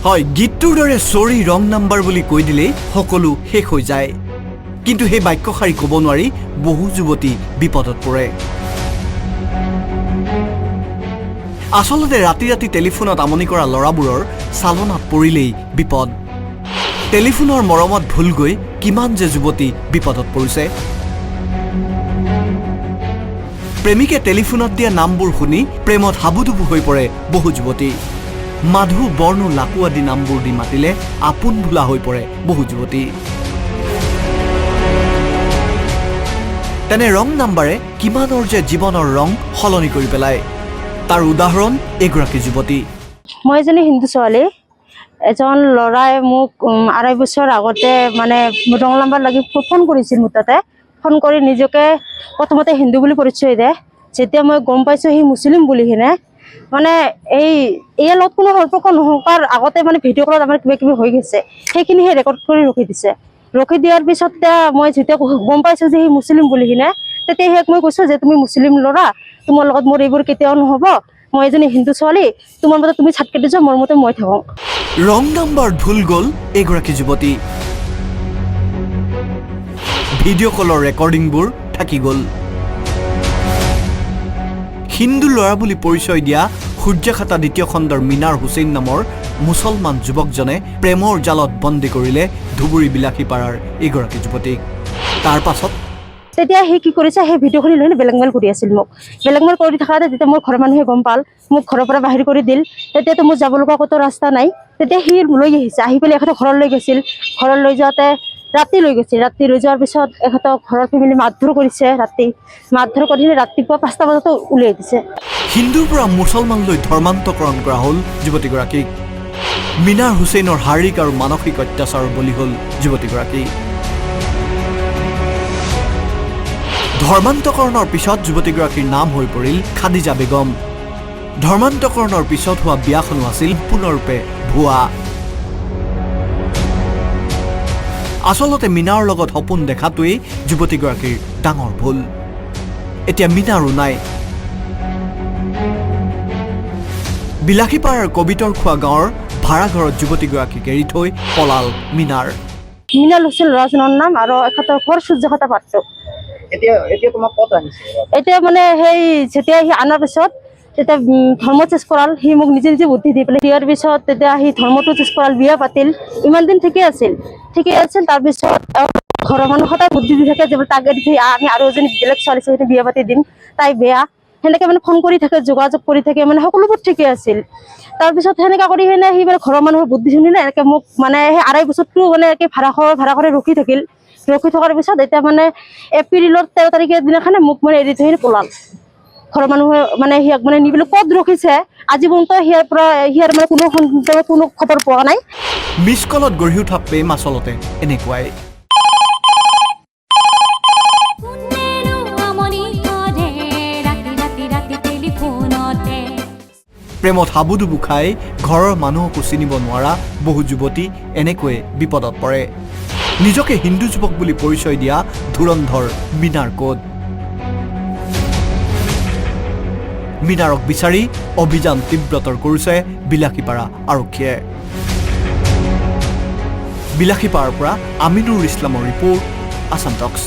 হয়, গীতটোৰ দৰে চৰি ৰং নাম্বাৰ বুলি কৈ দিলেই সকলো শেষ হৈ যায়। কিন্তু সেই বাক্যশাৰী ক'ব নোৱাৰি বহু যুৱতী বিপদত পৰে। আচলতে ৰাতি ৰাতি টেলিফোনত আমনি কৰা ল'ৰাবোৰৰ চালনাত পৰিলেই বিপদ। টেলিফোনৰ মৰমত ভুল গৈ কিমান যে যুৱতী বিপদত পৰিছে। প্ৰেমিকে টেলিফোনত দিয়া নামবোৰ শুনি প্ৰেমত হাবুডুবু হৈ পৰে বহু যুৱতী। মাধু, বৰ্ণ, লাকু আদি নামবোৰ দি মাতিলে আপোন ভোলা হৈ পৰে বহু যুৱতী। তেনে ৰং নাম্বাৰে কিমানৰ যে জীৱনৰ ৰং সলনি কৰি পেলায়, তাৰ উদাহৰণ এগৰাকী যুৱতী। মই এজনী হিন্দু ছোৱালী। এজন ল'ৰাই মোক 2.5 বছৰ আগতে মানে ৰং নাম্বাৰ লাগি ফোন কৰিছিল মোৰ তাতে। ফোন কৰি নিজকে প্ৰথমতে হিন্দু বুলি পৰিচয় দিয়ে। যেতিয়া মই গম পাইছোঁ সি মুছলিম বুলি কিনে মানে ইয়াৰ লগত কোনো সম্পৰ্ক নোহোৱাৰ আগতে মানে ভিডিঅ' কলত আমাৰ কিবা কিবি হৈ গৈছে, সেইখিনি সি ৰেকৰ্ড কৰি ৰখি দিছে। ৰখি দিয়াৰ পিছত মই যেতিয়া গম পাইছোঁ যে সি মুছলিম বুলি কিনে, তেতিয়া সিয়াক মই কৈছোঁ যে তুমি মুছলিম ল'ৰা, তোমাৰ লগত মোৰ এইবোৰ কেতিয়াও নহ'ব। মই এজনী হিন্দু ছোৱালী, তোমাৰ মতে তুমি ছাট কাটি যোৱা, মোৰ মতে মই থাকোঁ। ৰং নাম্বাৰ ভুল গ'ল এগৰাকী যুৱতী। ভিডিঅ' কলৰ ৰেকৰ্ডিংবোৰ থাকি গ'ল। হিন্দু ল'ৰা বুলি পৰিচয় দিয়া সূৰ্যখাতা 2য় খণ্ডৰ মিনাৰ হুছেইন নামৰ মুছলমান যুৱকজনে প্ৰেমৰ জালত বন্দী কৰিলে ধুবুৰী বিলাসীপাৰাৰ এগৰাকী যুৱতীক। তাৰ পাছত তেতিয়া সি কি কৰিছে, সেই ভিডিঅ'খিনি লৈ ব্লেকমেইল কৰি আছিল মোক। ব্লেকমেইল কৰি থকাতে যেতিয়া মোৰ ঘৰৰ মানুহে গম পাল, মোক ঘৰৰ পৰা বাহিৰ কৰি দিল। তেতিয়াতো মোৰ যাব লগা ক'তো ৰাস্তা নাই। তেতিয়া সি লৈ আহিছে, আহি পেলাই এখেতৰ ঘৰত লৈ গৈছিল। ঘৰত লৈ যাওঁতে ৰাতি লৈ গৈছিল। ৰাতি লৈ যোৱাৰ পিছত এখেতৰ ঘৰৰ ফেমিলি মাৰধৰ কৰিছে। ৰাতি মাৰধৰ কৰি ৰাতিপুৱা 5টা বজাতো উলিয়াই দিছে। হিন্দুৰ পৰা মুছলমানলৈ ধৰ্মান্তকৰণ কৰা হ'ল যুৱতীগৰাকীক। মিনাৰ হুছেইনৰ শাৰীৰিক আৰু মানসিক অত্যাচাৰৰ বলি হ'ল যুৱতীগৰাকী। ধৰ্মান্তকৰণৰ পিছত যুৱতীগৰাকীৰ নাম হৈ পৰিল খাদিজা বেগম। ধৰ্মান্তকৰণৰ পিছত হোৱা বিয়াখনো আছিল সম্পূৰ্ণৰূপে ভুৱা। আচলতে মিনাৰ লগত সপোন দেখাটোৱেই যুৱতীগৰাকীৰ ডাঙৰ ভুল। এতিয়া মিনাৰো নাই। বিলাসীপাৰাৰ কবিতৰ খোৱা গাঁৱৰ ভাড়াঘৰত যুৱতীগৰাকীক এৰি থৈ পলাল মিনাৰ। মিনাৰ হৈছিল ল'ৰাজনৰ নাম, আৰু এখেতৰ ঘৰ সূৰ্যখাতা পাত্ৰ। এতিয়া তোমাক ক'ত আনিছে? এতিয়া মানে যেতিয়া সি আনাৰ পিছত তেতিয়া ধৰ্ম চেঞ্জ কৰাল। সি মোক নিজে নিজে বুদ্ধি দি পেলাই দিয়াৰ পিছত তেতিয়া সি ধৰ্মটো চেঞ্জ কৰাল, বিয়া পাতিল। ইমান দিন ঠিকেই আছিল। তাৰপিছত ঘৰৰ মানুহ সদায় বুদ্ধি দি থাকে যে তাক এৰি থৈ আমি আৰু এজনী বেলেগ ছোৱালী সৈতে বিয়া পাতি দিম, তাই বেয়া। সেনেকে মানে ফোন কৰি থাকে, যোগাযোগ কৰি থাকে, মানে সকলোবোৰ ঠিকে আছিল। তাৰপিছত সেনেকা কৰি সি মানে ঘৰৰ মানুহৰ বুদ্ধি শুনিলে এনেকে মোক মানে সেই 2.5 বছৰটো মানে ভাড়া কৰি ৰখি থাকিল। ৰখি থকাৰ পিছত এতিয়া মানে এপ্ৰিলৰ 13 তাৰিখৰ দিনাখনে মোক মানে এৰি থৈ পলাল। ঘৰৰ মানুহে মানে সিয়াক মানে নি পেলাই ক'ত ৰখিছে আজি পৰ্যন্ত সিয়াৰ মানে কোনো খবৰ পোৱা নাই। মিছ কলত গঢ়ি উঠা প্ৰেম আচলতে এনেকুৱাই। প্ৰেমত হাবুডুবু খাই ঘৰৰ মানুহকো চিনিব নোৱাৰা বহু যুৱতী এনেকৈয়ে বিপদত পৰে। নিজকে হিন্দু যুৱক বুলি পৰিচয় দিয়া ধুৰন্ধৰ মিনাৰ ক'ত? মিনাৰক বিচাৰি অভিযান তীব্ৰতৰ কৰিছে বিলাসীপাৰা আৰক্ষীয়ে। বিলাসীপাৰাৰ পৰা আমিনুৰ ইছলামৰ ৰিপৰ্ট, আছাম টক্স।